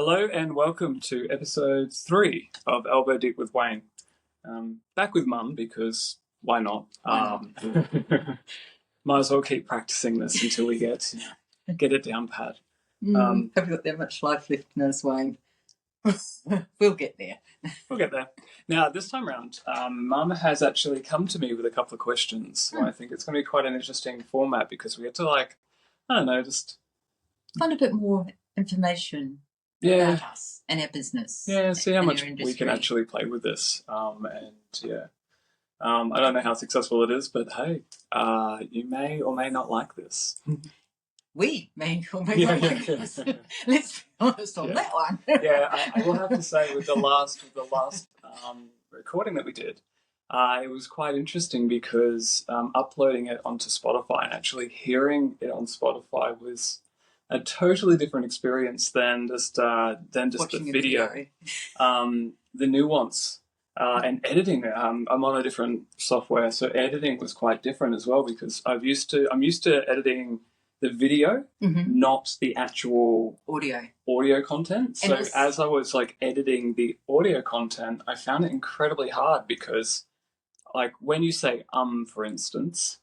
Hello and welcome to episode 3 of Elbow Deep with Wayne. Back with Mum because why not? Might as well keep practicing this until we get it down pat. Have you got that much life left in us, Wayne? We'll get there. We'll get there. Now, this time round, Mum has actually come to me with a couple of questions. So I think it's going to be quite an interesting format because we get to just find a bit more information about us and our business. Yeah, see how much we can actually play with this. I don't know how successful it is, but hey, you may or may not like this. We may or may not like this. Let's be honest on that one. I will have to say with the last recording that we did, it was quite interesting because uploading it onto Spotify and actually hearing it on Spotify was a totally different experience than just the video. The nuance and editing. I'm on a different software, so editing was quite different as well because I'm used to editing the video, not the actual audio content. So as I was editing the audio content, I found it incredibly hard because when you say for instance,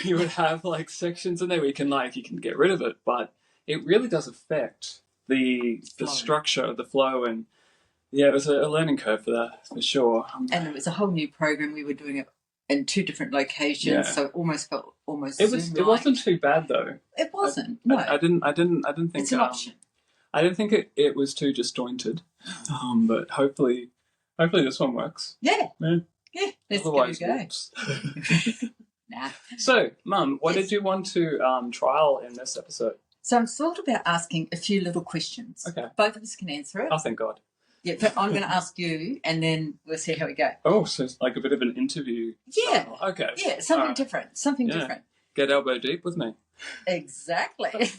you would have sections in there where you can get rid of it, but it really does affect the structure, the flow, and it was a learning curve for that for sure. And it was a whole new program. We were doing it in 2 different locations, so it almost felt It wasn't too bad though. It wasn't. No, I didn't think it's an option. I didn't think it was too disjointed, but hopefully this one works. Yeah. Let's Otherwise, give it a go. Nah. So, Mum, what did you want to trial in this episode? So I'm thought about asking a few little questions. Okay. Both of us can answer it. Oh, thank God. Yeah, but I'm going to ask you, and then we'll see how we go. Oh, so it's like a bit of an interview. Yeah. Style. Okay. Yeah, something different. Something different. Get elbow deep with me. Exactly.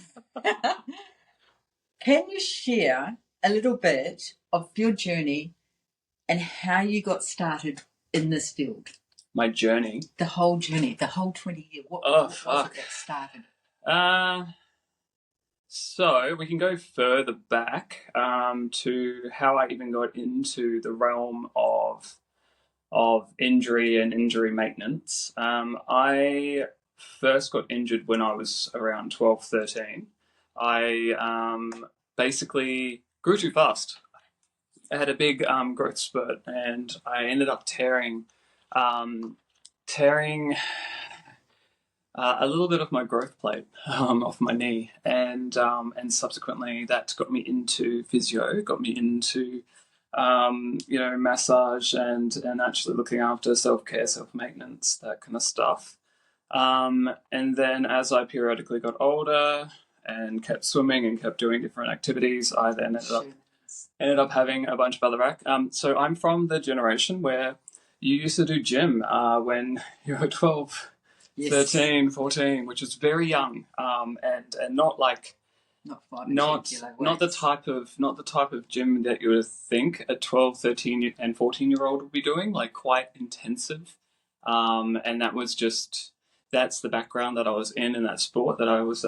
Can you share a little bit of your journey and how you got started in this field? My journey? The whole journey, the whole 20 years. What was it that started? So we can go further back to how I even got into the realm of injury and injury maintenance. I first got injured when I was around 12, 13. I basically grew too fast. I had a big growth spurt and I ended up tearing a little bit of my growth plate off my knee, and subsequently that got me into physio, got me into massage and actually looking after self-care, self-maintenance, that kind of stuff. And then as I periodically got older and kept swimming and kept doing different activities, I then ended up having a bunch of other so I'm from the generation where you used to do gym when you were 12. Yes. 13, 14, which is very young, and not the type of gym that you would think a 12, 13, and 14-year-old would be doing, quite intensive. And that's the background that I was in that sport that I was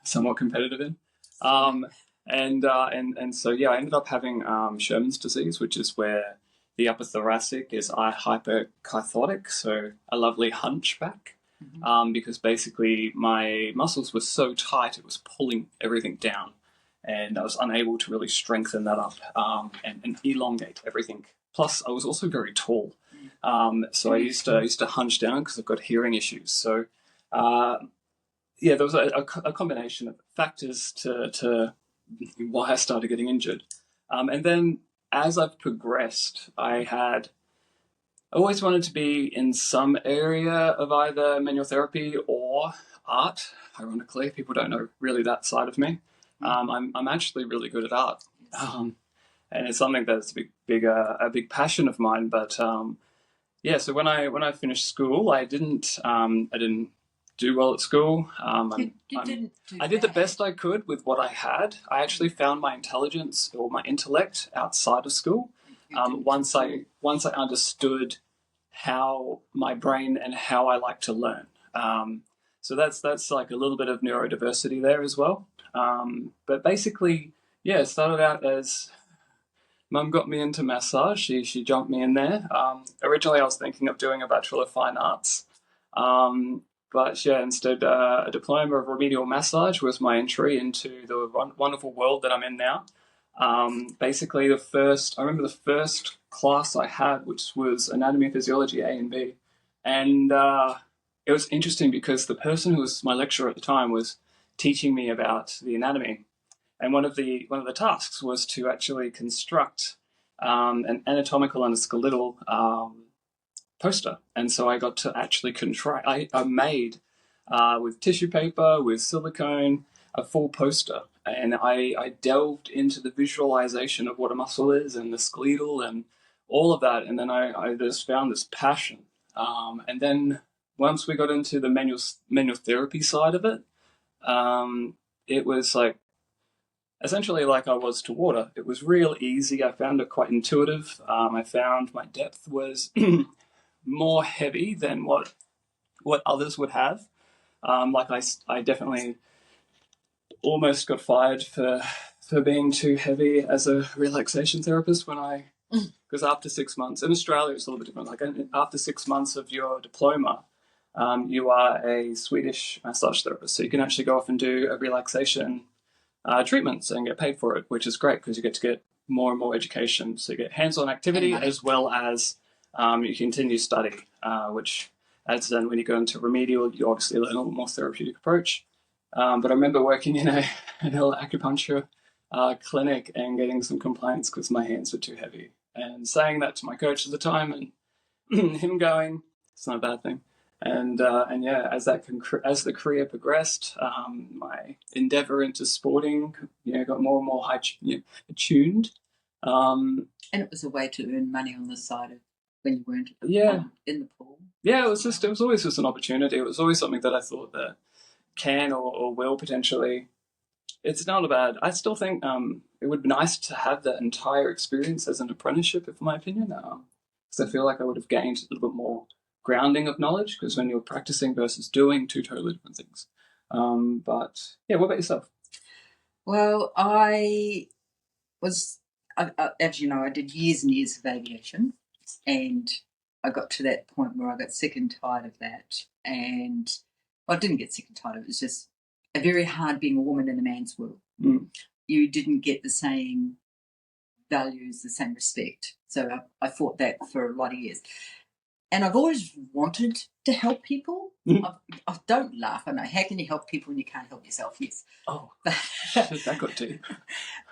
somewhat competitive in. So I ended up having Sherman's disease, which is where the upper thoracic is hyperkyphotic, so a lovely hunchback. Because basically my muscles were so tight it was pulling everything down, and I was unable to really strengthen that up and elongate everything. Plus, I was also very tall, so I used to hunch down because I've got hearing issues. So, there was a combination of factors to why I started getting injured, and then as I've progressed, I always wanted to be in some area of either manual therapy or art. Ironically, people don't know really that side of me. I'm actually really good at art, and it's something that's a big passion of mine. But so when I finished school, I didn't do well at school. I did the best I could with what I had. I actually found my intelligence or my intellect outside of school. Once I understood how my brain and how I like to learn. So that's like a little bit of neurodiversity there as well. But basically, Yeah, it started out as Mum got me into massage. She jumped me in there. Originally, I was thinking of doing a Bachelor of Fine Arts, um, but yeah, instead, a diploma of remedial massage was my entry into the wonderful world that I'm in now. Basically, I remember the first class I had, which was anatomy and physiology A and B, and it was interesting because the person who was my lecturer at the time was teaching me about the anatomy, and one of the tasks was to actually construct an anatomical and a skeletal poster. And so I got to actually contract. I made with tissue paper, with silicone, a full poster. And I delved into the visualization of what a muscle is and the skeletal and all of that. And then I just found this passion. And then once we got into the manual therapy side of it, it was like essentially like I was to water. It was real easy. I found it quite intuitive. I found my depth was more heavy than what others would have. I definitely almost got fired for being too heavy as a relaxation therapist when I because after 6 months in Australia it's a little bit different. Like after 6 months of your diploma, you are a Swedish massage therapist, so you can actually go off and do a relaxation treatments and get paid for it, which is great because you get to get more and more education. So you get hands-on activity as well as you continue study, which adds then when you go into remedial, you obviously learn a little more therapeutic approach. But I remember working in a little acupuncture clinic and getting some complaints because my hands were too heavy. And saying that to my coach at the time, and him going, "It's not a bad thing." And yeah, as the career progressed, my endeavor into sporting, got more and more attuned. And it was a way to earn money on the side of when you weren't Yeah, in the pool. yeah, it was always just an opportunity. It was always something that I thought that can or will potentially. It's not a bad. I still think it would be nice to have that entire experience as an apprenticeship, in my opinion, because I feel like I would have gained a little bit more grounding of knowledge. Because when you're practicing versus doing, two totally different things. But yeah, what about yourself? Well, I was, as you know, I did years and years of aviation, and I got to that point where I got sick and tired of that. And well, I didn't get sick and tired of it. It was just a very hard being a woman in a man's world. Mm. You didn't get the same values, the same respect. So I fought that for a lot of years. And I've always wanted to help people. I don't laugh. I know. How can you help people when you can't help yourself? Yes. Oh, shit, that got deep.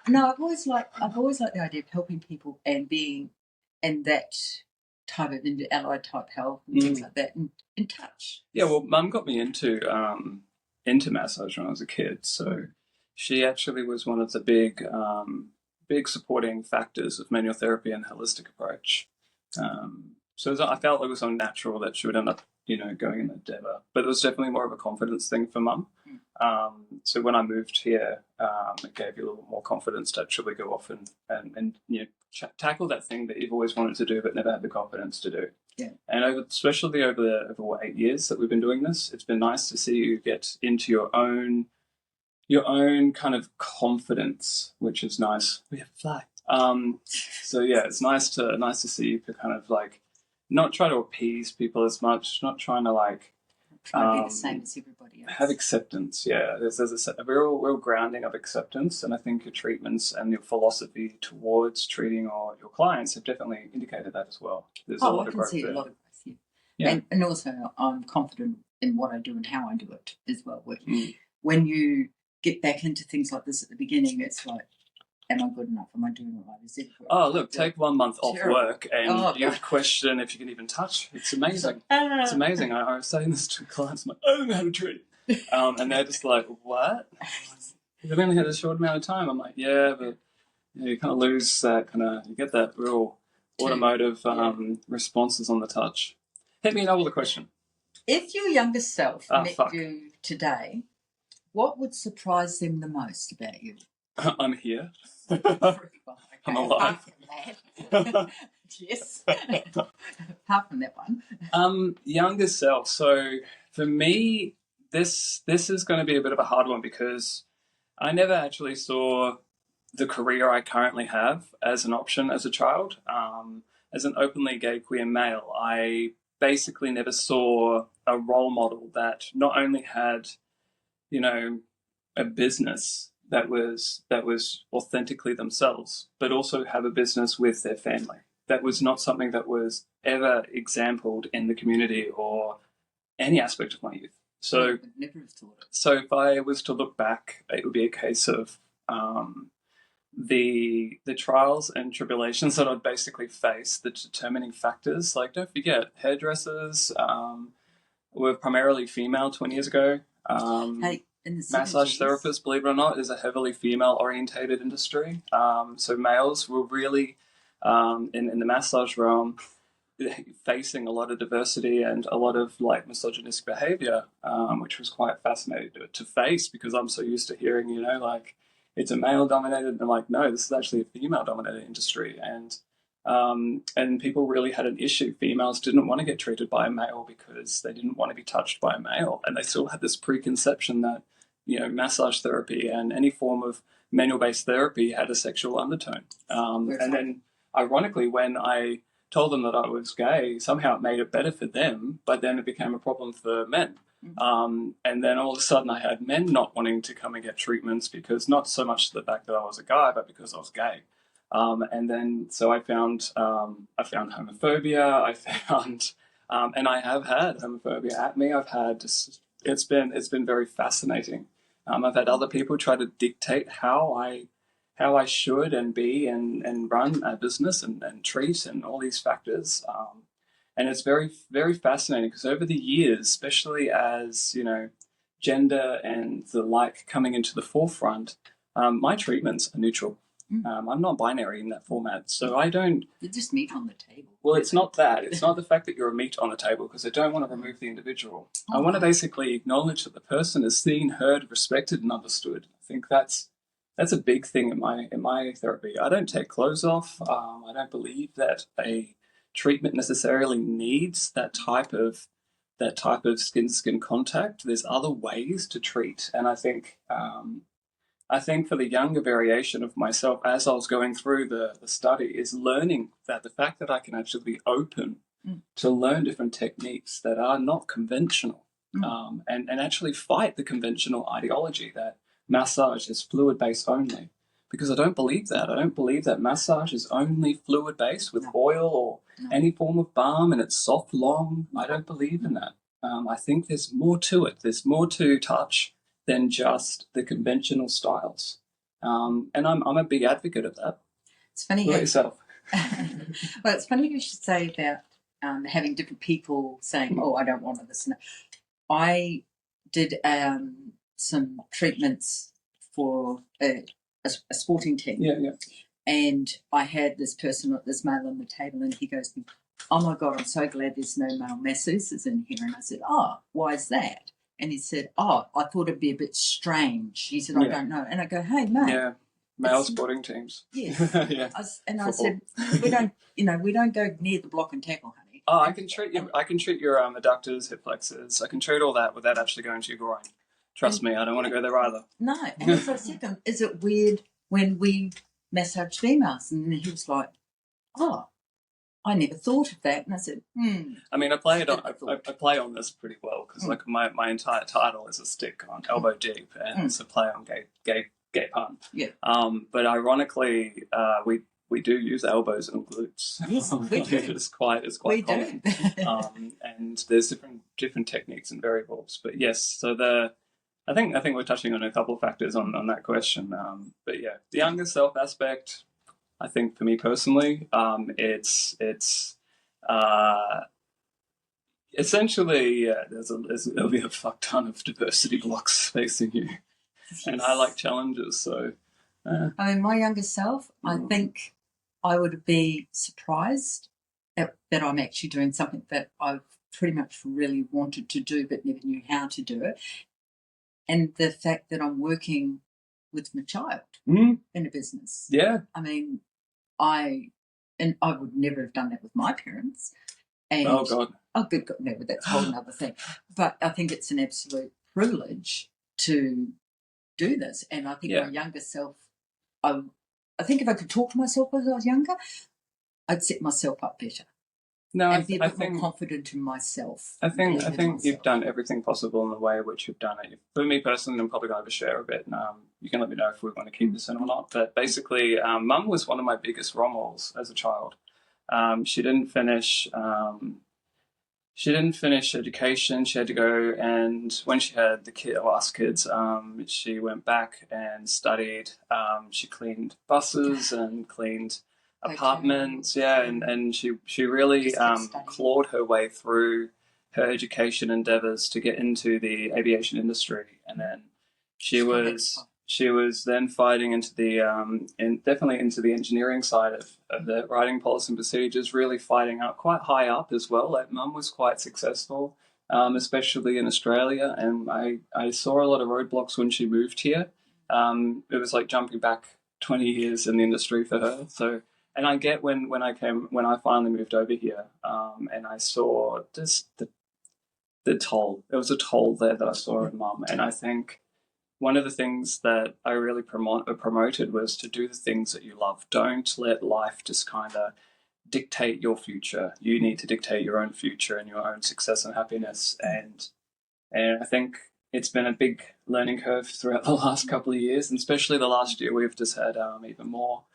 No, I've always liked the idea of helping people and being in that type of allied type health and things like that, and in touch. Yeah, well, Mum got me into massage when I was a kid, so she actually was one of the big supporting factors of manual therapy and holistic approach. So I felt like it was unnatural that she would end up, going in that endeavor. But it was definitely more of a confidence thing for Mum. So when I moved here, it gave you a little more confidence to actually go off and tackle that thing that you've always wanted to do but never had the confidence to do. Yeah. And especially over what, 8 years that we've been doing this, it's been nice to see you get into your own kind of confidence, which is nice. We have a fly. So yeah, it's nice to see you kind of like not try to appease people as much, not trying to like try to be the same as everybody else. Have acceptance. Yeah, there's a real grounding of acceptance, and I think your treatments and your philosophy towards treating your clients have definitely indicated that as well. There's a lot I of can growth see there. a lot of growth. Yeah. Yeah. And also I'm confident in what I do and how I do it as well. When you get back into things like this at the beginning, it's like, am I good enough? Am I doing it right? Is it right? Oh, look, take 1 month off work and you God. question if you can even touch. It's amazing. It's amazing. I was saying this to clients, I'm like, I don't know how to treat. And they're just like, what? You've only had a short amount of time. I'm like, yeah, but you kind of lose that you get that real automotive responses on the touch. Hit me another question. If your younger self met you today, what would surprise them the most about you? I'm here. Okay. I'm alive. Apart from that. Yes. Apart from that one. Younger self. So for me, this is going to be a bit of a hard one because I never actually saw the career I currently have as an option as a child. As an openly gay queer male, I basically never saw a role model that not only had, you know, a business that was authentically themselves, but also have a business with their family. That was not something that was ever exampled in the community or any aspect of my youth. So, I would never have thought it. so if I was to look back, it would be a case of the trials and tribulations that I'd basically face, the determining factors. Like, don't forget, hairdressers were primarily female 20 years ago. Hey, in the Massage 70s, therapists, believe it or not, is a heavily female-orientated industry. So males were really in the massage realm facing a lot of diversity and a lot of like misogynistic behavior, which was quite fascinating to face because I'm so used to hearing, like it's a male dominated, and I'm like, no, this is actually a female dominated industry, and people really had an issue. Females didn't want to get treated by a male because they didn't want to be touched by a male, and they still had this preconception that massage therapy and any form of manual based therapy had a sexual undertone. And then, ironically, when I told them that I was gay, somehow it made it better for them, but then it became a problem for men. And then all of a sudden I had men not wanting to come and get treatments because not so much the fact that I was a guy, but because I was gay. And then so I found homophobia. I found and I have had homophobia at me. It's been very fascinating. I've had other people try to dictate how I should and be and run a business and treat and all these factors. And it's very, very fascinating because over the years, especially as, gender and the like coming into the forefront, my treatments are neutral. I'm not binary in that format. So I don't. You're just meat on the table. Well, it's not that. It's not the fact that you're a meat on the table because I don't want to remove the individual. I want to basically acknowledge that the person is seen, heard, respected, and understood. I think that's a big thing in my therapy. I don't take clothes off. I don't believe that a treatment necessarily needs that type of skin to skin contact. There's other ways to treat, and I think for the younger variation of myself, as I was going through the study, is learning that the fact that I can actually be open to learn different techniques that are not conventional, and actually fight the conventional ideology that massage is fluid based only. Because I don't believe that. I don't believe that massage is only fluid based with oil or any form of balm and it's soft, long. I don't believe in that. I think there's more to it. There's more to touch than just the conventional styles. And I'm a big advocate of that. It's funny. What about yourself? Well, it's funny you should say about having different people saying, "Oh, I don't want this." I did some treatments for a sporting team. Yeah. And I had this male on the table, and he goes to me, "Oh my God, I'm so glad there's no male masseuses in here." And I said, "Oh, why is that?" And he said, "Oh, I thought it'd be a bit strange." He said, "I don't know." And I go, "Hey, mate." Yeah, male sporting teams. Yes. Yeah. I said, we don't go near the block and tackle, honey. Oh, I can treat your adductors, hip flexors. I can treat all that without actually going to your groin. Trust me, I don't want to go there either. No. And as I said to him, is it weird when we massage females? And he was like, "Oh, I never thought of that." And I said, I mean, I play on this pretty well because like my entire title is a stick on elbow deep, and it's a play on gay pun. Yeah. But ironically, we do use elbows and glutes. Yes, we do. It's quite we common. do. And there's different techniques and variables. But yes, so I think we're touching on a couple of factors on that question. But yeah, the younger self aspect. I think for me personally, it's essentially there'll be a fuck ton of diversity blocks facing you, yes. And I like challenges. So, I mean, my younger self, I think I would be surprised that I'm actually doing something that I've pretty much really wanted to do but never knew how to do it, and the fact that I'm working with my child in a business. Yeah, I mean. I would never have done that with my parents. And, oh God. Oh, good God, no, but that's a whole other thing. But I think it's an absolute privilege to do this. And I think my younger self, I I think if I could talk to myself as I was younger, I'd set myself up better No, and be a I bit more think confident in myself, I believe in think you've myself. done everything possible in the way in which you've done it. For me personally, I'm probably going to overshare a bit. And, you can let me know if we want to keep this in or not. But basically, Mum was one of my biggest role models as a child. She didn't finish. She didn't finish education. She had to go, and when she had the kid, or us kids, she went back and studied. She cleaned buses and cleaned apartments. Yeah, and she really clawed her way through her education endeavors to get into the aviation industry, and then she was then fighting into the definitely into the engineering side of the writing policy and procedures, really fighting up quite high up as well. Like Mum was quite successful, especially in Australia, and I saw a lot of roadblocks when she moved here. It was like jumping back 20 years in the industry for her. So, and I get when I finally moved over here, and I saw just the toll. It was a toll there that I saw in Mum, and I think one of the things that I really promoted was to do the things that you love. Don't let life just kind of dictate your future. You need to dictate your own future and your own success and happiness. And I think it's been a big learning curve throughout the last couple of years, and especially the last year we've just had even more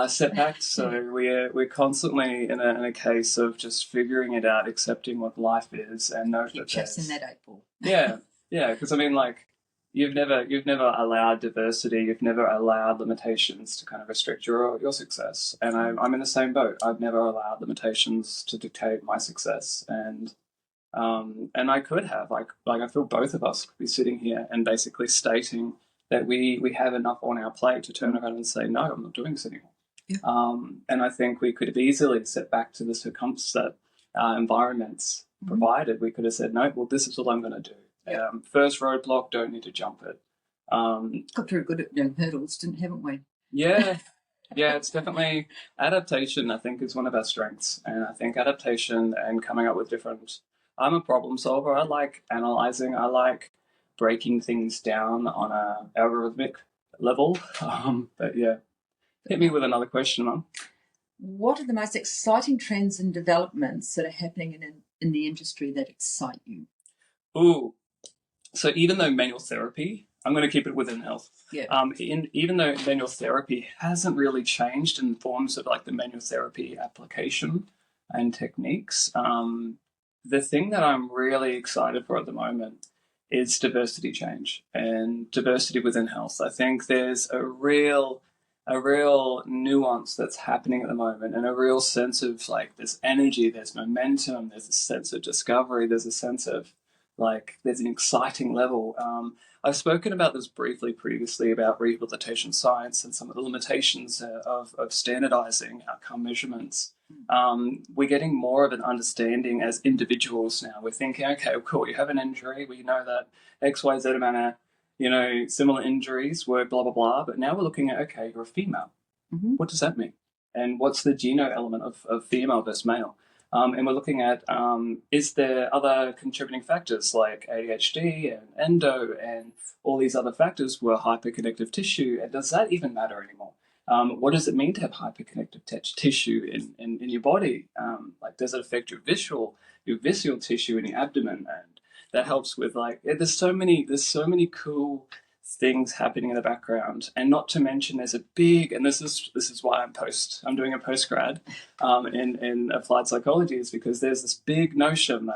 setbacks. So we're constantly in a case of just figuring it out, accepting what life is, and know Keep that chasing that 8 ball. yeah, yeah. Because I mean, like you've never allowed diversity, you've never allowed limitations to kind of restrict your success. And I'm in the same boat. I've never allowed limitations to dictate my success, and I could have like I feel both of us could be sitting here and basically stating that we have enough on our plate to turn around and say no, I'm not doing this anymore. Yeah. And I think we could have easily set back to the circumstance that our environments provided. We could have said no, well, this is what I'm going to do. Yeah. First roadblock, don't need to jump it. Got very good at doing hurdles, haven't we? Yeah, yeah, it's definitely adaptation. I think is one of our strengths, and I think adaptation and coming up with different. I'm a problem solver. I like analyzing. I like breaking things down on a algorithmic level. But yeah, hit me with another question, Mum. What are the most exciting trends and developments that are happening in the industry that excite you? Ooh, so even though manual therapy, I'm going to keep it within health. Yeah. Even though manual therapy hasn't really changed in forms of like the manual therapy application and techniques, the thing that I'm really excited for at the moment is diversity change and diversity within health. I think there's a real nuance that's happening at the moment, and a real sense of like there's energy, there's momentum, there's a sense of discovery, there's a sense of like there's an exciting level. I've spoken about this briefly previously about rehabilitation science and some of the limitations of standardizing outcome measurements. We're getting more of an understanding as individuals now. We're thinking, okay, cool, you have an injury. We know that X, Y, Z amount of, similar injuries were blah, blah, blah. But now we're looking at, okay, you're a female. Mm-hmm. What does that mean? And what's the geno element of female versus male? And we're looking at is there other contributing factors like ADHD and endo and all these other factors were hyperconnective tissue, and does that even matter anymore? What does it mean to have hyperconnective tissue in your body? Like, does it affect your visceral tissue in your abdomen? And that helps with like, there's so many cool things happening in the background, and not to mention there's a big, and this is why I'm doing a postgrad in applied psychology, is because there's this big notion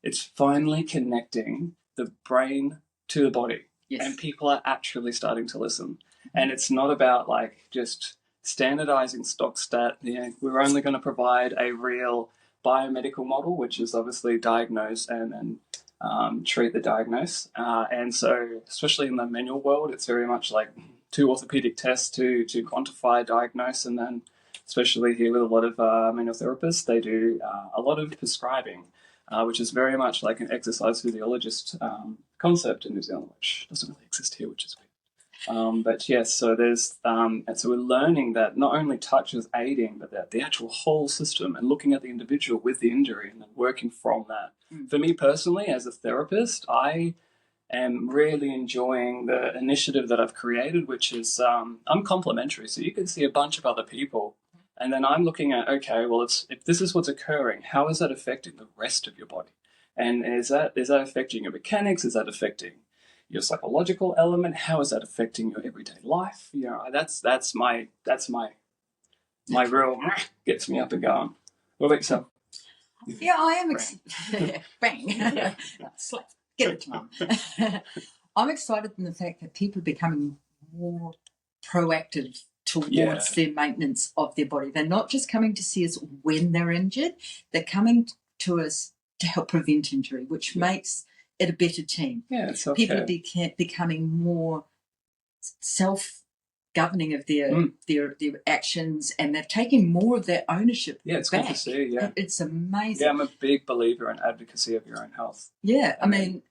it's finally connecting the brain to the body. Yes. And people are actually starting to listen. And it's not about like just standardizing stock stat. We're only going to provide a real biomedical model, which is obviously diagnose and treat the diagnose. And so, especially in the manual world, it's very much like 2 orthopedic tests to quantify, diagnose, and then, especially here with a lot of manual therapists, they do a lot of prescribing, which is very much like an exercise physiologist concept in New Zealand, which doesn't really exist here, which is weird. But yes, so there's and so we're learning that not only touch is aiding, but that the actual whole system, and looking at the individual with the injury and then working from that. For me personally, as a therapist, I am really enjoying the initiative that I've created, which is I'm complementary. So you can see a bunch of other people. And then I'm looking at, okay, well, if this is what's occurring, how is that affecting the rest of your body? And is that affecting your mechanics? Is that affecting your psychological element? How is that affecting your everyday life? That's my real gets me up and going. What about yourself? Yeah, I am. Bang. Slap. Get it, Mum. I'm excited in the fact that people are becoming more proactive towards their maintenance of their body. They're not just coming to see us when they're injured, they're coming to us to help prevent injury, which makes it a better team. Yeah, it's okay. People are becoming more self-governing of their actions, and they're taking more of their ownership back. It's good to see, yeah. It's amazing. Yeah, I'm a big believer in advocacy of your own health. Yeah, I mean,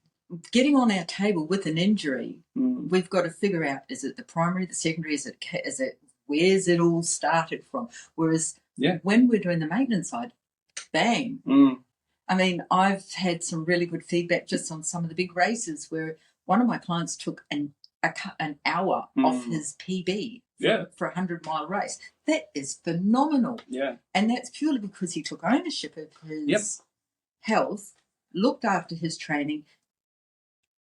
getting on our table with an injury, we've got to figure out, is it the primary, the secondary, is it where's it all started from? Whereas when we're doing the maintenance side, bang. I mean, I've had some really good feedback just on some of the big races where one of my clients took an hour off his PB for a 100-mile race. That is phenomenal. Yeah. And that's purely because he took ownership of his health, looked after his training,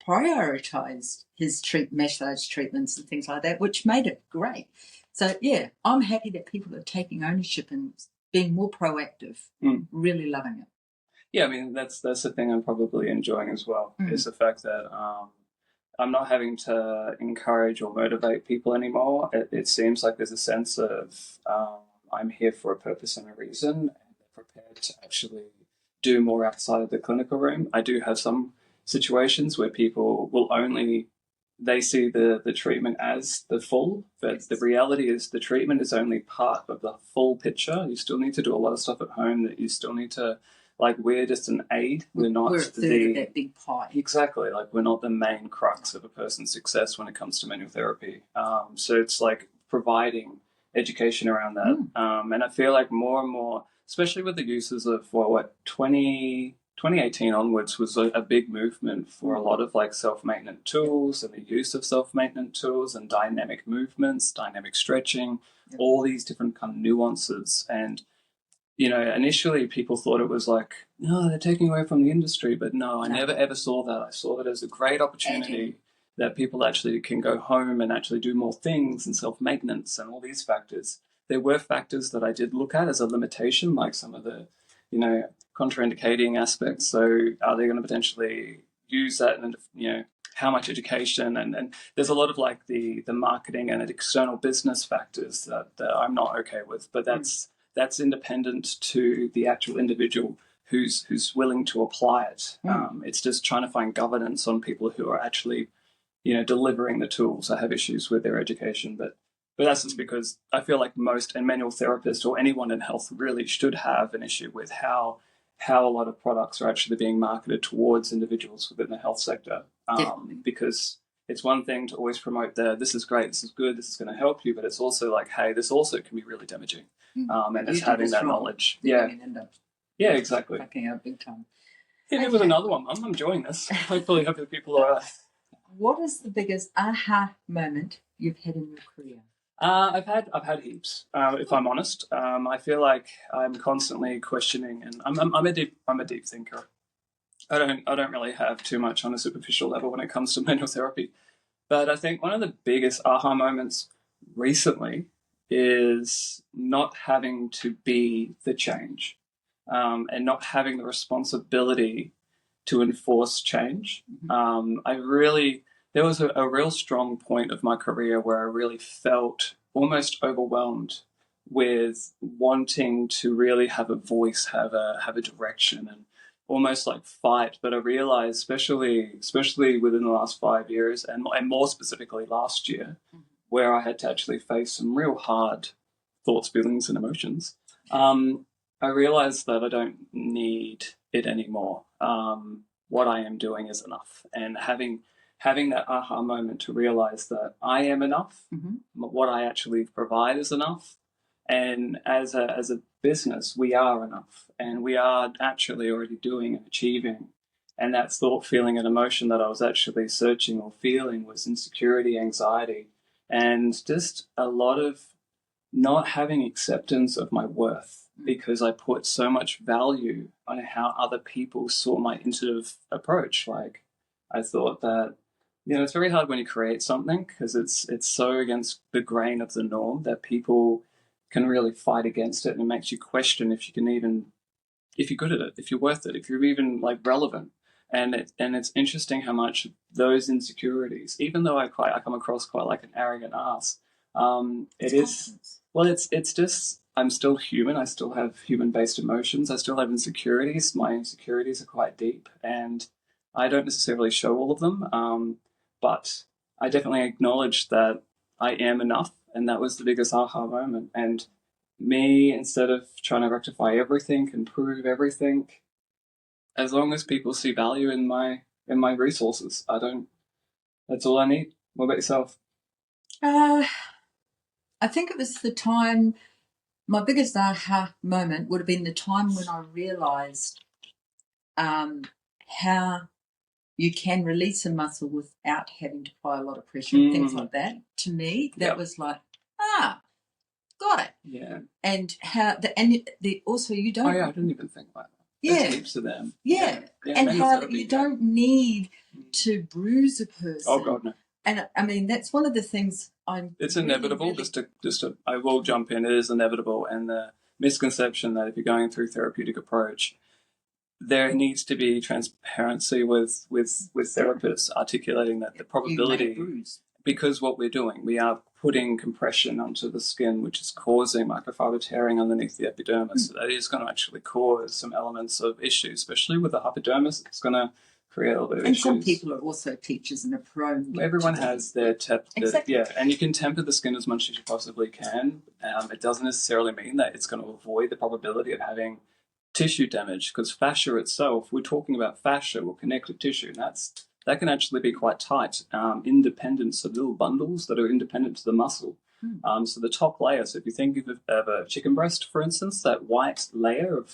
prioritised his massage treatments and things like that, which made it great. So, yeah, I'm happy that people are taking ownership and being more proactive, really loving it. Yeah, I mean, that's the thing I'm probably enjoying as well, is the fact that I'm not having to encourage or motivate people anymore. It seems like there's a sense of I'm here for a purpose and a reason, and they're prepared to actually do more outside of the clinical room. I do have some situations where people will they see the treatment as the full, but the reality is the treatment is only part of the full picture. You still need to do a lot of stuff at home that you still need to, like, we're just an aid. We're not a third of that big pie. Exactly. Like, we're not the main crux of a person's success when it comes to manual therapy. So it's like providing education around that. And I feel like more and more, especially with the uses of 2018 onwards was a big movement for a lot of like self-maintenance tools and the use of self-maintenance tools and dynamic movements, dynamic stretching, all these different kind of nuances. And initially people thought it was like, no, they're taking away from the industry. But no, I never ever saw that. I saw it as a great opportunity that people actually can go home and actually do more things and self-maintenance and all these factors. There were factors that I did look at as a limitation, like some of the, contraindicating aspects. So are they going to potentially use that? And, how much education? And there's a lot of like the marketing and external business factors that I'm not okay with. But that's independent to the actual individual who's willing to apply it. It's just trying to find governance on people who are actually, delivering the tools. I have issues with their education, but that's just because I feel like most manual therapists or anyone in health really should have an issue with how a lot of products are actually being marketed towards individuals within the health sector. Because it's one thing to always promote this is great, this is good, this is going to help you, but it's also like, hey, this also can be really damaging. And it's having that knowledge. Yeah, exactly. Fucking out big time. Hit me with another one, Mum. I'm enjoying this. Hopefully people are... What is the biggest aha moment you've had in your career? I've had heaps. If I'm honest, I feel like I'm constantly questioning, and I'm a deep thinker. I don't really have too much on a superficial level when it comes to manual therapy, but I think one of the biggest aha moments recently is not having to be the change, and not having the responsibility to enforce change. There was a real strong point of my career where I really felt almost overwhelmed with wanting to really have a voice, have a direction, and almost like fight. But I realized, especially within the last 5 years, and more specifically last year, where I had to actually face some real hard thoughts, feelings, and emotions, I realized that I don't need it anymore. What I am doing is enough, and having that aha moment to realize that I am enough, what I actually provide is enough, and as a business, we are enough, and we are actually already doing and achieving And that thought, feeling, and emotion that I was actually searching or feeling was insecurity, anxiety, and just a lot of not having acceptance of my worth because I put so much value on how other people saw my intuitive approach. Like, I thought that, it's very hard when you create something because it's so against the grain of the norm that people can really fight against it, and it makes you question if you can even, if you're good at it, if you're worth it, if you're even like relevant. And it's interesting how much those insecurities, even though I come across quite like an arrogant ass, it is, well, it's just, I'm still human. I still have human based emotions. I still have insecurities. My insecurities are quite deep, and I don't necessarily show all of them. But I definitely acknowledge that I am enough, and that was the biggest aha moment. And me, instead of trying to rectify everything and prove everything, as long as people see value in my resources, I don't. That's all I need. What about yourself? Uh, I think it was the time. My biggest aha moment would have been the time when I realised how you can release a muscle without having to apply a lot of pressure and things like that. To me, that was like, got it. Yeah. And how also you don't. Oh yeah, I didn't even think about that. Yeah. There's heaps of them. Yeah. And how you don't need to bruise a person. Oh God, no. And I mean, that's one of the things It's inevitable. I will jump in. It is inevitable, and the misconception that if you're going through therapeutic approach, there needs to be transparency with therapists articulating that the probability, because what we're doing, we are putting compression onto the skin, which is causing microfiber tearing underneath the epidermis. So that is going to actually cause some elements of issues, especially with the hypodermis. It's going to create a little bit of issues. And some people are also teachers and are prone. Everyone has their exactly. Yeah, and you can temper the skin as much as you possibly can. It doesn't necessarily mean that it's going to avoid the probability of having tissue damage, because fascia itself, we're talking about fascia or connective tissue, and that can actually be quite tight, independent of little bundles that are independent to the muscle. So the top layer, so if you think of a chicken breast, for instance, that white layer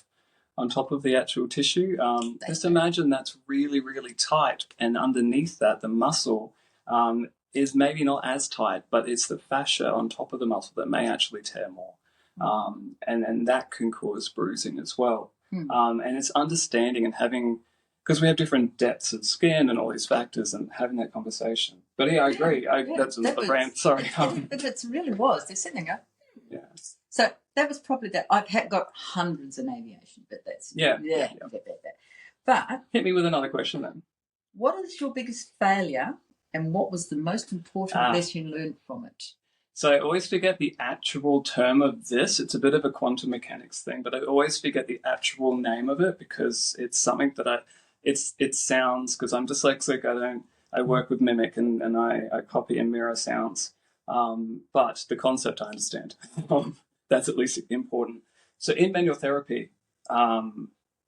on top of the actual tissue, just imagine that's really, really tight, and underneath that, the muscle is maybe not as tight, but it's the fascia on top of the muscle that may actually tear more. And that can cause bruising as well. And it's understanding and having, because we have different depths of skin and all these factors, and having that conversation. But yeah, I agree. That's a rant. Sorry. But it really was. They're sitting there. Yeah. So that was probably that. I've got hundreds in aviation, but that's yeah. But hit me with another question then. What is your biggest failure, and what was the most important lesson you learned from it? So I always forget the actual term of this. It's a bit of a quantum mechanics thing, but I always forget the actual name of it because it's something that it sounds, because I'm dyslexic, I work with mimic and I copy and mirror sounds. But the concept I understand. That's at least important. So in manual therapy,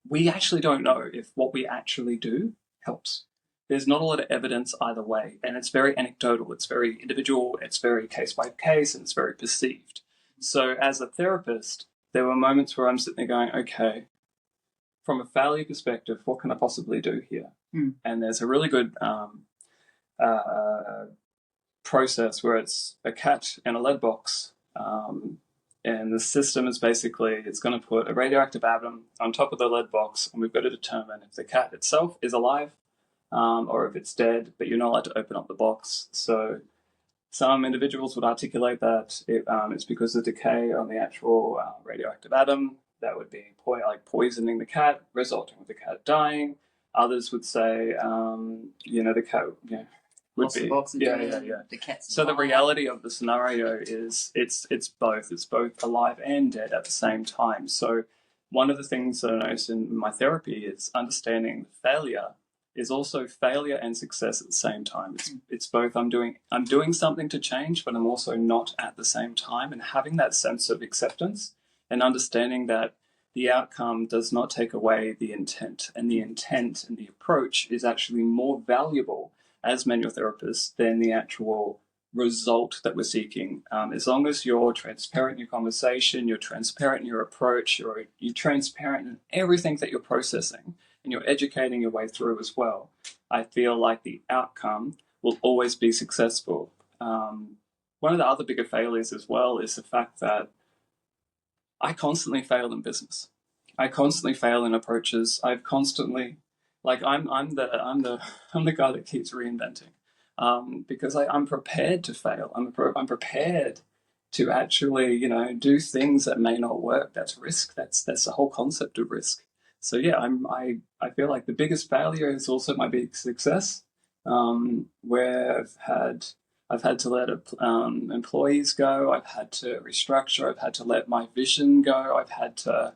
we actually don't know if what we actually do helps. There's not a lot of evidence either way, and it's very anecdotal, it's very individual, it's very case by case, and it's very perceived. So as a therapist, there were moments where I'm sitting there going, okay, from a failure perspective, what can I possibly do here? And there's a really good process where it's a cat in a lead box, and the system is basically, it's going to put a radioactive atom on top of the lead box, and we've got to determine if the cat itself is alive, or if it's dead, but you're not allowed to open up the box. So some individuals would articulate that it's because of decay on the actual radioactive atom that would be poisoning the cat, resulting with the cat dying. Others would say, the cat would be the cat's so alive. The reality of the scenario is it's both. It's both alive and dead at the same time. So one of the things that I noticed in my therapy is understanding failure is also failure and success at the same time. It's both. I'm doing something to change, but I'm also not at the same time, and having that sense of acceptance and understanding that the outcome does not take away the intent, and the intent and the approach is actually more valuable as manual therapists than the actual result that we're seeking. As long as you're transparent in your conversation, you're transparent in your approach, you're transparent in everything that you're processing, and you're educating your way through as well, I feel like the outcome will always be successful. One of the other bigger failures as well is the fact that I constantly fail in business. I constantly fail in approaches. I've constantly, like, I'm the guy that keeps reinventing, because I'm prepared to fail. I'm prepared to actually, do things that may not work. That's risk. That's the whole concept of risk. So yeah, I feel like the biggest failure is also my big success, where I've had to let employees go. I've had to restructure. I've had to let my vision go. I've had to,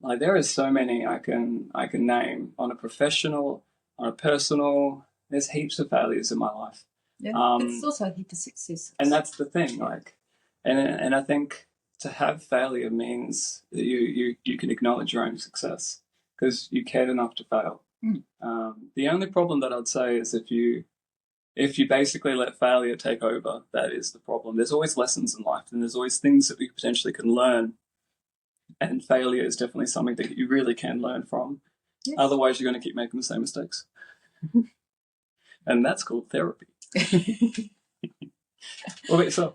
like, there are so many I can name on a professional, on a personal. There's heaps of failures in my life. Yeah, but there's also a heap of successes. And that's the thing, like, and I think to have failure means that you can acknowledge your own success because you cared enough to fail. The only problem that I'd say is if you basically let failure take over, that is the problem. There's always lessons in life, and there's always things that we potentially can learn. And failure is definitely something that you really can learn from. Yes. Otherwise, you're going to keep making the same mistakes. And that's called therapy. What about yourself?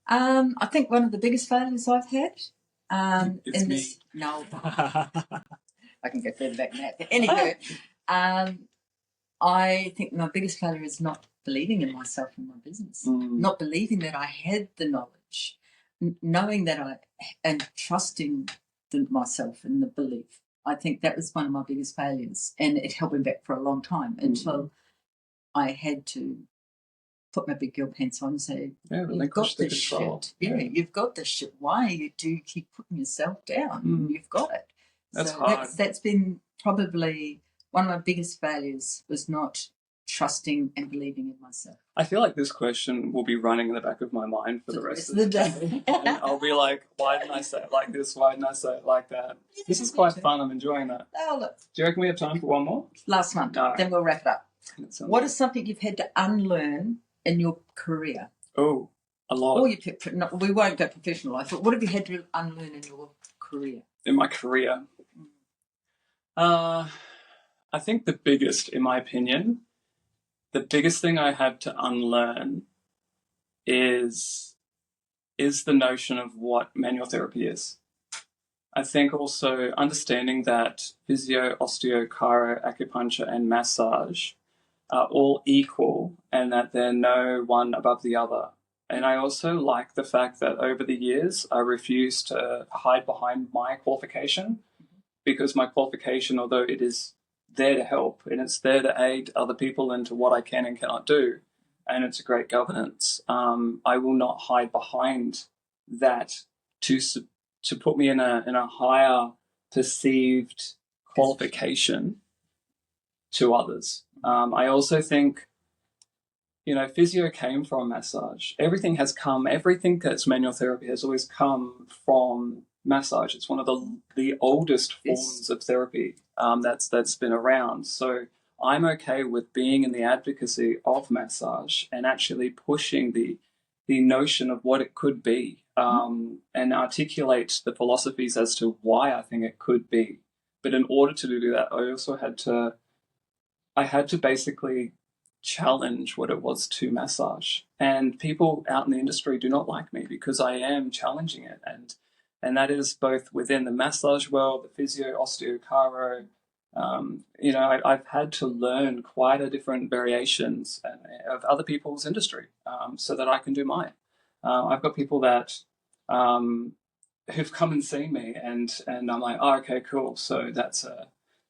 I think one of the biggest failures I've had it's me. No, I can go further back than that. But anyway, I think my biggest failure is not believing in myself and my business, not believing that I had the knowledge, knowing that and trusting myself and the belief. I think that was one of my biggest failures, and it held me back for a long time until I had to put my big girl pants on and say, "You've got this shit. Yeah, you've got this shit. Why do you keep putting yourself down? You've got it." That's hard. That's been probably one of my biggest failures, was not trusting and believing in myself. I feel like this question will be running in the back of my mind for the rest of the day. And I'll be like, why didn't I say it like this? Why didn't I say it like that? This is quite fun. I'm enjoying that. Oh, look. Do you reckon we have time for one more? Last one. Right. Then we'll wrap it up. What is something you've had to unlearn in your career? Oh, a lot. Or we won't go professional life, but what have you had to unlearn in your career? In my career? I think the biggest, in my opinion, the biggest thing I had to unlearn is the notion of what manual therapy is. I think also understanding that physio, osteo, chiro, acupuncture, and massage are all equal and that they're no one above the other. And I also like the fact that over the years, I refuse to hide behind my qualification, because my qualification, although it is there to help and it's there to aid other people into what I can and cannot do, and it's a great governance, I will not hide behind that to put me in a higher perceived qualification to others. I also think, physio came from massage. Everything that's manual therapy has always come from massage. It's one of the oldest forms of therapy that's been around. So I'm okay with being in the advocacy of massage and actually pushing the notion of what it could be, and articulate the philosophies as to why I think it could be. But in order to do that, I also had to basically challenge what it was to massage. And people out in the industry do not like me because I am challenging it. And that is both within the massage world, the physio, osteo, chiro. I've had to learn quite a different variations of other people's industry, so that I can do mine. I've got people that who've come and seen me, and I'm like, oh, okay, cool. So that's an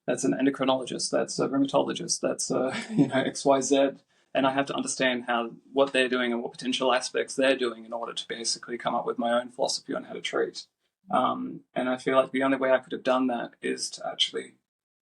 endocrinologist, that's a rheumatologist, that's XYZ, and I have to understand what they're doing and what potential aspects they're doing in order to basically come up with my own philosophy on how to treat. And I feel like the only way I could have done that is to actually,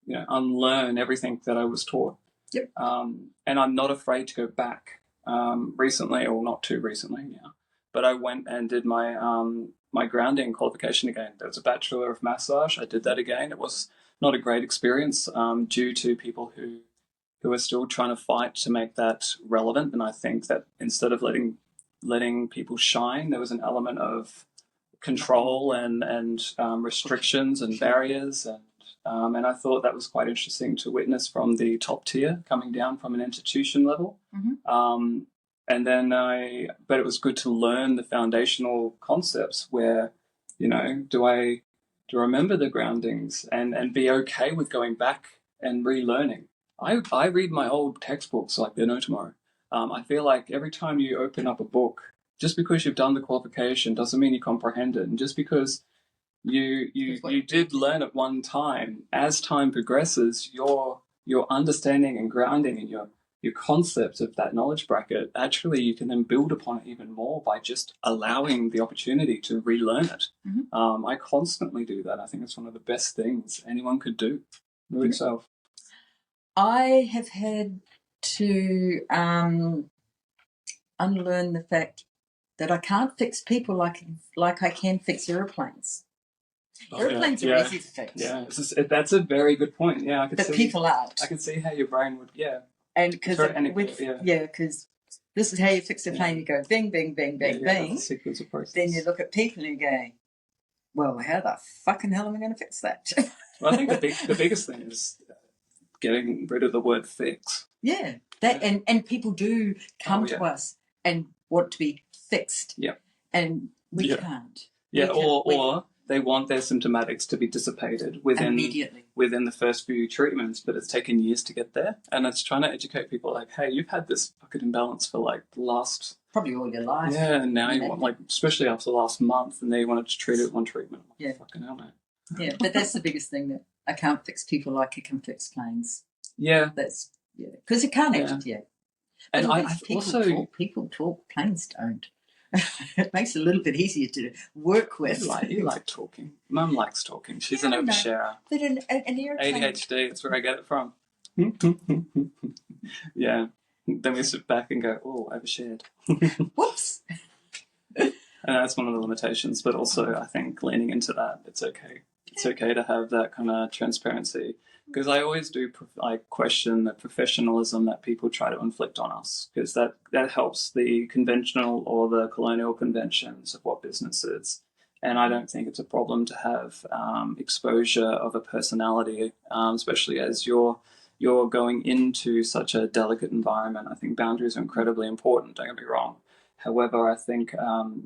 unlearn everything that I was taught. Yep. And I'm not afraid to go back. Recently, or not too recently now, but I went and did my grounding qualification again. There was a Bachelor of Massage. I did that again. It was not a great experience, due to people who are still trying to fight to make that relevant. And I think that instead of letting people shine, there was an element of control and restrictions and barriers, and And I thought that was quite interesting to witness from the top tier coming down from an institution level. And then but it was good to learn the foundational concepts where, do I remember the groundings and be okay with going back and relearning. I read my old textbooks like they're no tomorrow. I feel like every time you open up a book, just because you've done the qualification doesn't mean you comprehend it. And just because you did learn at one time, as time progresses, your understanding and grounding and your concept of that knowledge bracket, actually you can then build upon it even more by just allowing the opportunity to relearn it. I constantly do that. I think it's one of the best things anyone could do for yourself. I have had to unlearn the fact that I can't fix people like I can fix airplanes. Airplanes are easy to fix. Yeah, that's a very good point. Yeah, but people aren't. I can see how your brain would. Yeah, and because because this is how you fix a plane. You go bing, bing, bing, bing, bing. Sequence of process. Then you look at people and you go, well, how the fucking hell am I going to fix that? Well, I think the biggest thing is getting rid of the word fix. Yeah, and people do come to us and want to be fixed. Yeah, and we can't. Yeah, or they want their symptomatics to be dissipated within the first few treatments, but it's taken years to get there. And it's trying to educate people like, hey, you've had this fucking imbalance for like the last... probably all your life. Yeah, and now you want, like, especially after the last month, and they wanted to treat it with one treatment. Yeah. Fucking hell, man. Yeah, but that's the biggest thing, that I can't fix people like I can fix planes. Yeah. That's, because you can't actually, And people talk, planes don't. It makes it a little bit easier to work with. You like talking. Mum likes talking. She's an oversharer. But an airplane... ADHD, that's where I get it from. Yeah. Then we sit back and go, oh, overshared. Whoops. And that's one of the limitations, but also I think leaning into that, it's okay. It's okay to have that kind of transparency. Because I always do question the professionalism that people try to inflict on us, because that helps the conventional or the colonial conventions of what business is. And I don't think it's a problem to have exposure of a personality, especially as you're going into such a delicate environment. I think boundaries are incredibly important, don't get me wrong. However, I think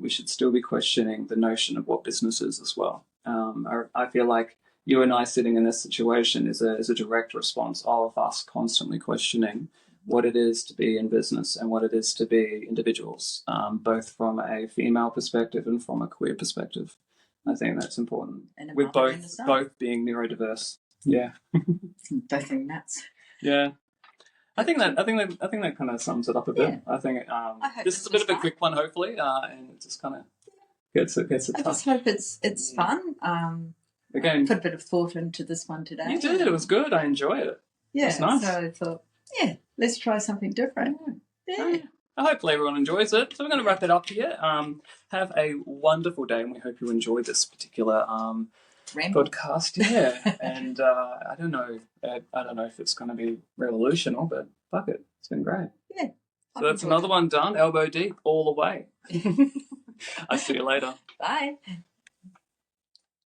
we should still be questioning the notion of what business is as well. I feel like you and I sitting in this situation is a direct response of us constantly questioning what it is to be in business and what it is to be individuals, both from a female perspective and from a queer perspective. I think that's important. With both being neurodiverse. Yeah. Both being nuts. Yeah. I think that kind of sums it up a bit. Yeah. I think this is a bit of a quick one, hopefully, and it just kind of gets it. I just hope it's fun. Again, put a bit of thought into this one today. You did. It was good. I enjoyed it. Yeah, it was nice. So I thought, let's try something different. Yeah. Hopefully everyone enjoys it. So we're going to wrap it up here. Have a wonderful day, and we hope you enjoyed this particular podcast. Yeah, and I don't know if it's going to be revolutionary, but fuck it, it's been great. Yeah. So that's another one done. Elbow deep, all the way. I'll see you later. Bye.